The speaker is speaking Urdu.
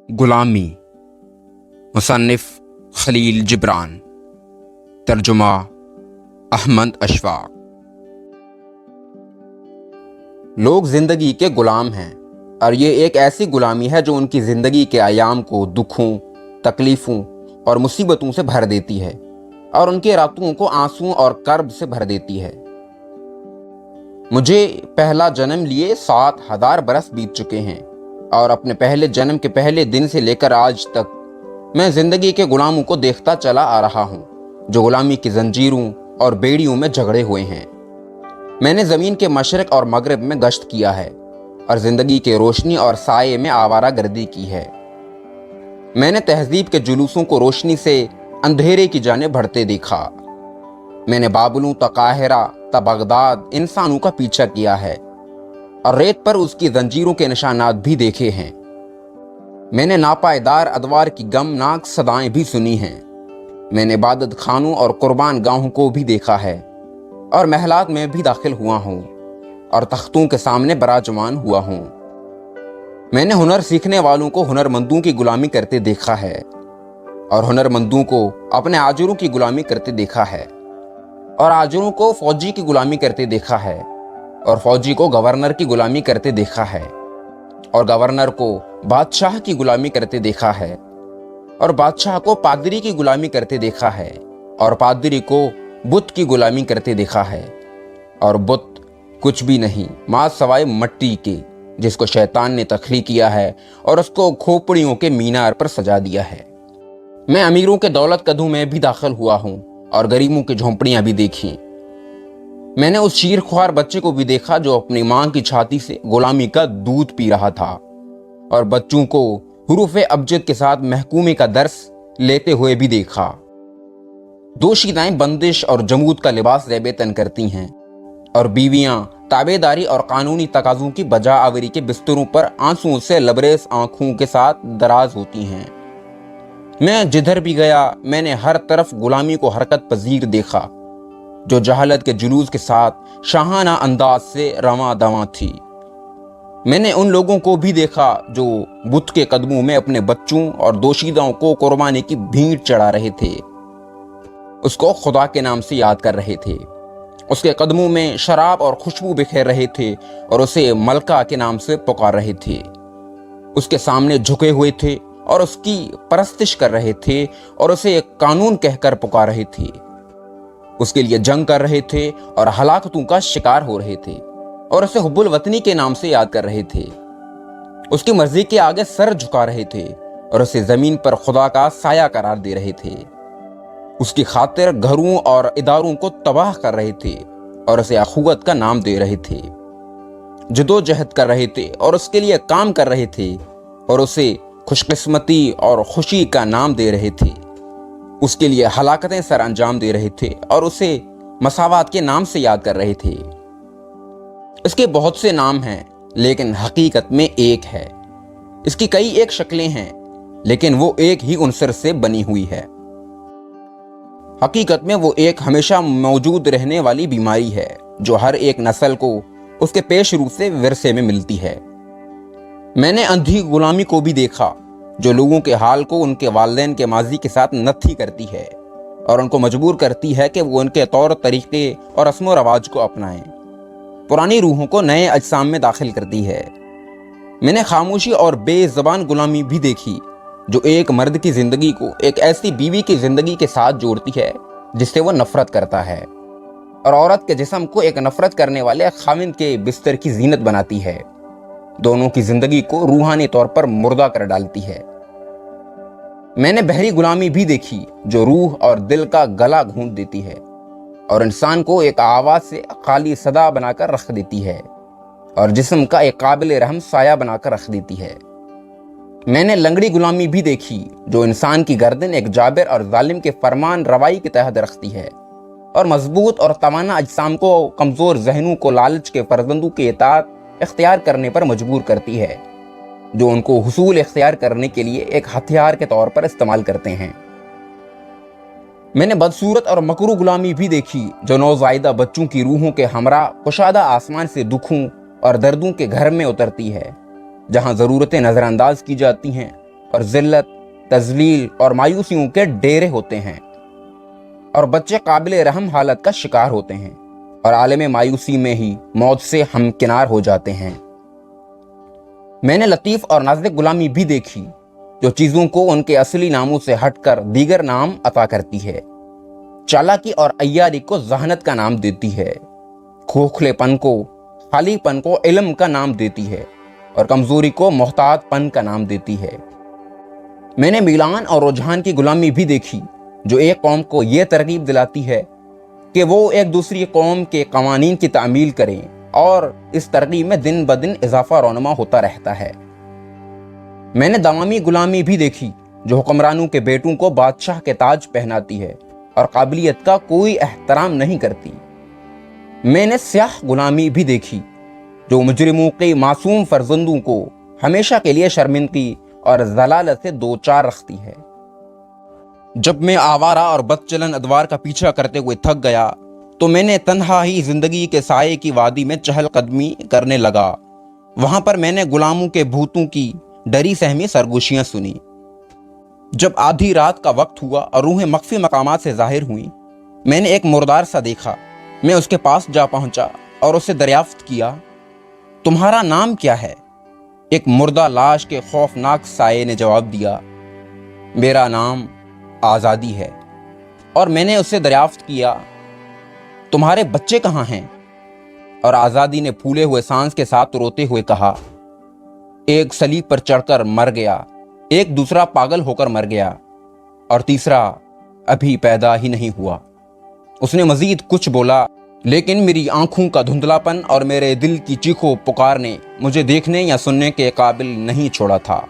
غلامی مصنف خلیل جبران، ترجمہ احمد اشفاق۔ لوگ زندگی کے غلام ہیں، اور یہ ایک ایسی غلامی ہے جو ان کی زندگی کے ایام کو دکھوں، تکلیفوں اور مصیبتوں سے بھر دیتی ہے، اور ان کے راتوں کو آنسوں اور کرب سے بھر دیتی ہے۔ مجھے پہلا جنم لیے 7,000 برس بیت چکے ہیں، اور اپنے پہلے جنم کے پہلے دن سے لے کر آج تک میں زندگی کے غلاموں کو دیکھتا چلا آ رہا ہوں، جو غلامی کی زنجیروں اور بیڑیوں میں جھگڑے ہوئے ہیں۔ میں نے زمین کے مشرق اور مغرب میں گشت کیا ہے، اور زندگی کے روشنی اور سائے میں آوارہ گردی کی ہے۔ میں نے تہذیب کے جلوسوں کو روشنی سے اندھیرے کی جانب بڑھتے دیکھا۔ میں نے بابلوں تا قاہرہ تا بغداد انسانوں کا پیچھا کیا ہے، اور ریت پر اس کی زنجیروں کے نشانات بھی دیکھے ہیں۔ میں نے ناپائیدار ادوار کی غمناک صدائیں بھی سنی ہیں۔ میں نے عبادت خانوں اور قربان گاہوں کو بھی دیکھا ہے، اور محلات میں بھی داخل ہوا ہوں، اور تختوں کے سامنے براجمان ہوا ہوں۔ میں نے ہنر سیکھنے والوں کو ہنرمندوں کی غلامی کرتے دیکھا ہے، اور ہنرمندوں کو اپنے آجروں کی غلامی کرتے دیکھا ہے، اور آجروں کو فوجی کی غلامی کرتے دیکھا ہے، اور فوجی کو گورنر کی غلامی کرتے دیکھا ہے، اور گورنر کو بادشاہ کی غلامی کرتے دیکھا ہے، اور بادشاہ کو پادری کی غلامی کرتے دیکھا ہے، اور پادری کو بت کی غلامی کرتے دیکھا ہے، اور بت کچھ بھی نہیں ماں سوائے مٹی کے، جس کو شیطان نے تخلیق کیا ہے اور اس کو کھوپڑیوں کے مینار پر سجا دیا ہے۔ میں امیروں کے دولت کدوں میں بھی داخل ہوا ہوں، اور غریبوں کی جھونپڑیاں بھی دیکھیں۔ میں نے اس شیر خوار بچے کو بھی دیکھا جو اپنی ماں کی چھاتی سے غلامی کا دودھ پی رہا تھا، اور بچوں کو حروف ابجد کے ساتھ محکومی کا درس لیتے ہوئے بھی دیکھا۔ دوشیزائیں بندش اور جمود کا لباس ریب تن کرتی ہیں، اور بیویاں تابعداری اور قانونی تقاضوں کی بجا آوری کے بستروں پر آنسوؤں سے لبریز آنکھوں کے ساتھ دراز ہوتی ہیں۔ میں جدھر بھی گیا میں نے ہر طرف غلامی کو حرکت پذیر دیکھا، جو جہالت کے جلوس کے ساتھ شاہانہ انداز سے رواں دواں تھی۔ میں نے ان لوگوں کو بھی دیکھا جو بت کے قدموں میں اپنے بچوں اور دوشیزاؤں کو قربانی کی بھینٹ چڑھا رہے تھے، اس کو خدا کے نام سے یاد کر رہے تھے، اس کے قدموں میں شراب اور خوشبو بکھیر رہے تھے، اور اسے ملکہ کے نام سے پکار رہے تھے، اس کے سامنے جھکے ہوئے تھے اور اس کی پرستش کر رہے تھے، اور اسے ایک قانون کہہ کر پکار رہے تھے، اس کے لیے جنگ کر رہے تھے اور ہلاکتوں کا شکار ہو رہے تھے، اور اسے حب الوطنی کے نام سے یاد کر رہے تھے، اس کی مرضی کے آگے سر جھکا رہے تھے، اور اسے زمین پر خدا کا سایہ قرار دے رہے تھے، اس کی خاطر گھروں اور اداروں کو تباہ کر رہے تھے، اور اسے اخوت کا نام دے رہے تھے، جدوجہد کر رہے تھے اور اس کے لیے کام کر رہے تھے، اور اسے خوش قسمتی اور خوشی کا نام دے رہے تھے، اس کے لیے ہلاکتیں سر انجام دے رہے تھے، اور اسے مساوات کے نام سے یاد کر رہے تھے۔ اس کے بہت سے نام ہیں، لیکن حقیقت میں ایک ہے۔ اس کی کئی ایک شکلیں ہیں، لیکن وہ ایک ہی عنصر سے بنی ہوئی ہے۔ حقیقت میں وہ ایک ہمیشہ موجود رہنے والی بیماری ہے، جو ہر ایک نسل کو اس کے پیش رو سے ورثے میں ملتی ہے۔ میں نے اندھی غلامی کو بھی دیکھا، جو لوگوں کے حال کو ان کے والدین کے ماضی کے ساتھ نتھی کرتی ہے، اور ان کو مجبور کرتی ہے کہ وہ ان کے طور طریقے اور رسم و رواج کو اپنائیں، پرانی روحوں کو نئے اجسام میں داخل کرتی ہے۔ میں نے خاموشی اور بے زبان غلامی بھی دیکھی، جو ایک مرد کی زندگی کو ایک ایسی بیوی کی زندگی کے ساتھ جوڑتی ہے جس سے وہ نفرت کرتا ہے، اور عورت کے جسم کو ایک نفرت کرنے والے خاوند کے بستر کی زینت بناتی ہے، دونوں کی زندگی کو روحانی طور پر مردہ کر ڈالتی ہے۔ میں نے بحری غلامی بھی دیکھی، جو روح اور دل کا گلا گھونٹ دیتی ہے، اور انسان کو ایک آواز سے خالی صدا بنا کر رکھ دیتی ہے، اور جسم کا ایک قابل رحم سایہ بنا کر رکھ دیتی ہے۔ میں نے لنگڑی غلامی بھی دیکھی، جو انسان کی گردن ایک جابر اور ظالم کے فرمان روائی کے تحت رکھتی ہے، اور مضبوط اور توانا اجسام کو کمزور ذہنوں کو لالچ کے فرزندوں کی اطاعت اختیار کرنے پر مجبور کرتی ہے، جو ان کو حصول اختیار کرنے کے لیے ایک ہتھیار کے طور پر استعمال کرتے ہیں۔ میں نے بدصورت اور مکروہ غلامی بھی دیکھی، جو نوزائیدہ بچوں کی روحوں کے ہمراہ کشادہ آسمان سے دکھوں اور دردوں کے گھر میں اترتی ہے، جہاں ضرورتیں نظر انداز کی جاتی ہیں اور ذلت، تذلیل اور مایوسیوں کے ڈیرے ہوتے ہیں، اور بچے قابل رحم حالت کا شکار ہوتے ہیں اور عالم مایوسی میں ہی موت سے ہمکنار ہو جاتے ہیں۔ میں نے لطیف اور نازک غلامی بھی دیکھی جو چیزوں کو ان کے اصلی ناموں سے ہٹ کر دیگر نام عطا کرتی ہے، چالاکی اور عیاری کو ذہانت کا نام دیتی ہے، کھوکھلے پن کو، خالی پن کو علم کا نام دیتی ہے، اور کمزوری کو محتاط پن کا نام دیتی ہے۔ میں نے میلان اور رجحان کی غلامی بھی دیکھی جو ایک قوم کو یہ ترغیب دلاتی ہے کہ وہ ایک دوسری قوم کے قوانین کی تعمیل کریں، اور اس ترغیب میں دن بدن اضافہ رونما ہوتا رہتا ہے۔ میں نے دوامی غلامی بھی دیکھی جو حکمرانوں کے بیٹوں کو بادشاہ کے تاج پہناتی ہے اور قابلیت کا کوئی احترام نہیں کرتی۔ میں نے سیاہ غلامی بھی دیکھی جو مجرموں کے معصوم فرزندوں کو ہمیشہ کے لیے شرمندگی اور ضلالت سے دوچار رکھتی ہے۔ جب میں آوارہ اور بدچلن ادوار کا پیچھا کرتے ہوئے تھک گیا تو میں نے تنہا ہی زندگی کے سائے کی وادی میں چہل قدمی کرنے لگا۔ وہاں پر میں نے غلاموں کے بھوتوں کی ڈری سہمی سرگوشیاں سنی۔ جب آدھی رات کا وقت ہوا اور روحیں مخفی مقامات سے ظاہر ہوئیں، میں نے ایک مردار سا دیکھا۔ میں اس کے پاس جا پہنچا اور اسے دریافت کیا، تمہارا نام کیا ہے؟ ایک مردہ لاش کے خوفناک سائے نے جواب دیا، میرا نام آزادی ہے۔ اور میں نے اسے دریافت کیا، تمہارے بچے کہاں ہیں؟ اور آزادی نے پھولے ہوئے سانس کے ساتھ روتے ہوئے کہا، ایک صلیب پر چڑھ کر مر گیا، ایک دوسرا پاگل ہو کر مر گیا، اور تیسرا ابھی پیدا ہی نہیں ہوا۔ اس نے مزید کچھ بولا، لیکن میری آنکھوں کا دھندلاپن اور میرے دل کی چیخو پکار نے مجھے دیکھنے یا سننے کے قابل نہیں چھوڑا تھا۔